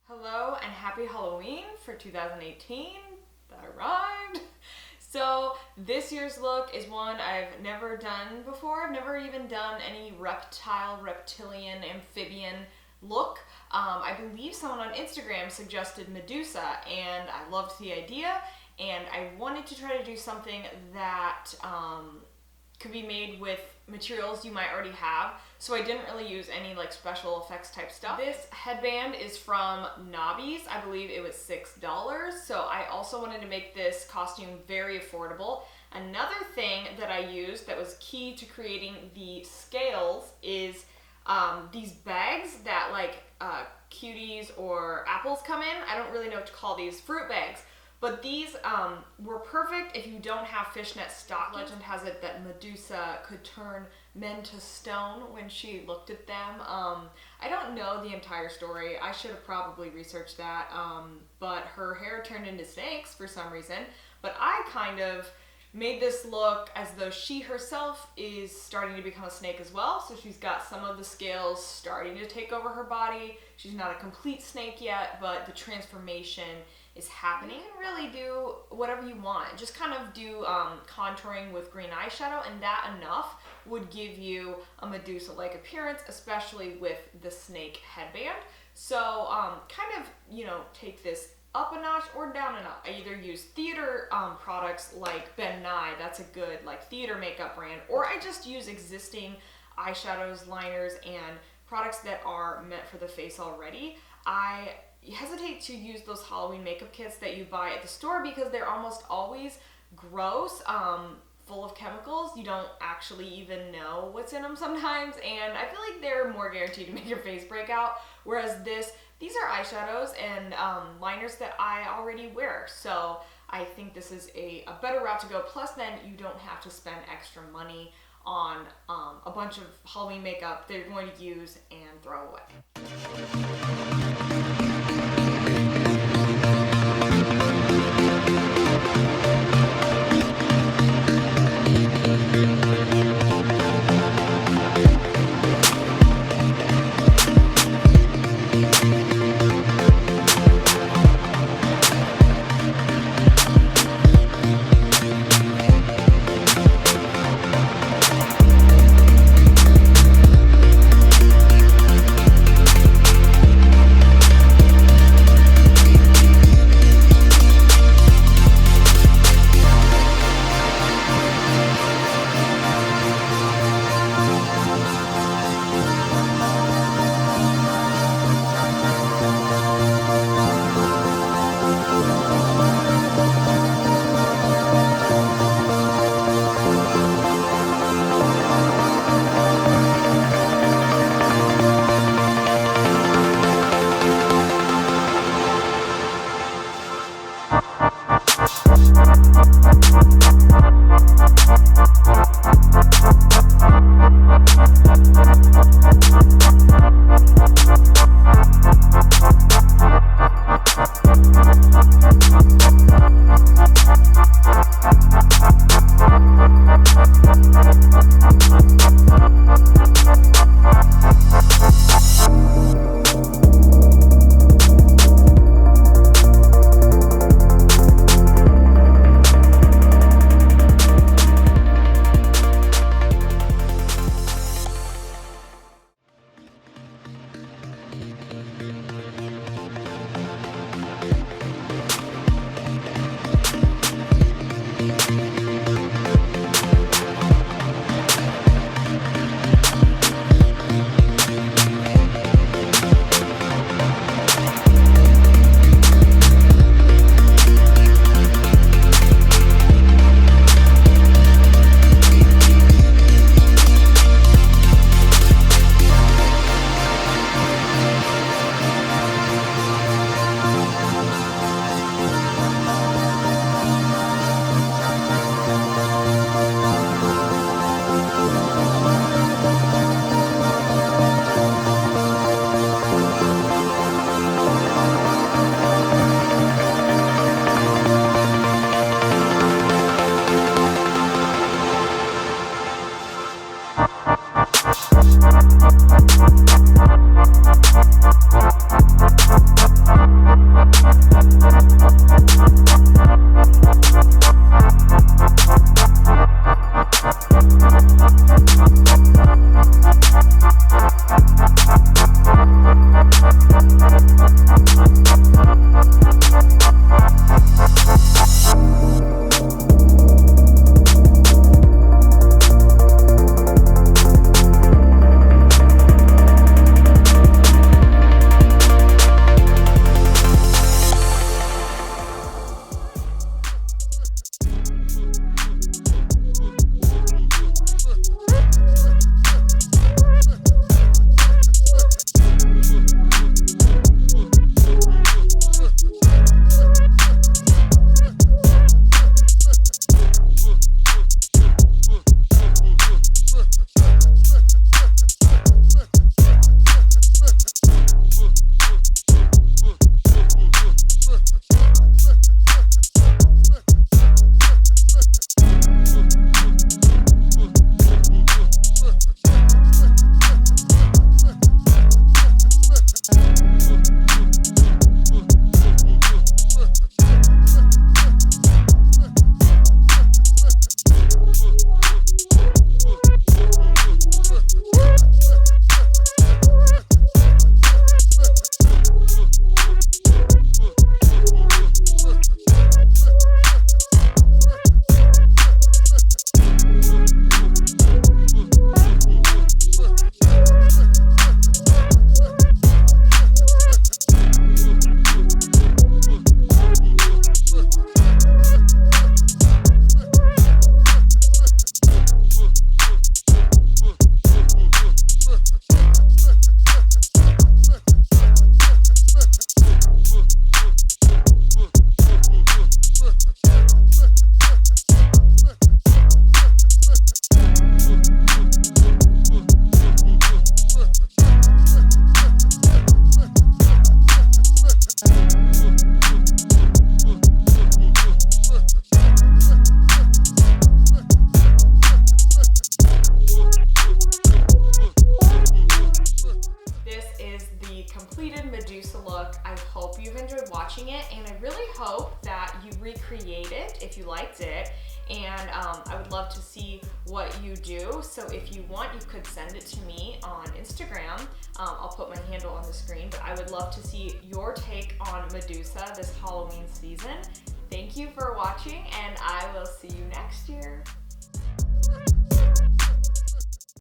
Hello and happy Halloween for 2018. That arrived. So this year's look is one I've never done before. I've never even done any reptilian, amphibian look. I believe someone on Instagram suggested Medusa and I loved the idea, and I wanted to try to do something that could be made with materials you might already have, so I didn't really use any like special effects type stuff. This headband is from Nobby's. I believe it was $6, so I also wanted to make this costume very affordable. Another thing that I used that was key to creating the scales is these bags that like cuties or apples come in. I don't really know what to call these, fruit bags. But these were perfect if you don't have fishnet stockings. Legend has it that Medusa could turn men to stone when she looked at them. I don't know the entire story. I should have probably researched that. But her hair turned into snakes for some reason. But I kind of made this look as though she herself is starting to become a snake as well. So she's got some of the scales starting to take over her body. She's not a complete snake yet, but the transformation is happening. You can really do whatever you want. Just kind of do contouring with green eyeshadow, and that enough would give you a Medusa-like appearance, especially with the snake headband. So kind of, take this up a notch or down a notch. I either use theater products like Ben Nye, that's a good like theater makeup brand, or I just use existing eyeshadows, liners, and products that are meant for the face already. I hesitate to use those Halloween makeup kits that you buy at the store because they're almost always gross, full of chemicals. You don't actually even know what's in them sometimes, and I feel like they're more guaranteed to make your face break out, whereas these are eyeshadows and liners that I already wear. So I think this is a better route to go. Plus then you don't have to spend extra money on a bunch of Halloween makeup that you're going to use and throw away. look. I hope you've enjoyed watching it, and I really hope that you recreate it if you liked it. And I would love to see what you do. So if you want, you could send it to me on Instagram. I'll put my handle on the screen, but I would love to see your take on Medusa this Halloween season. Thank you for watching, and I will see you next year.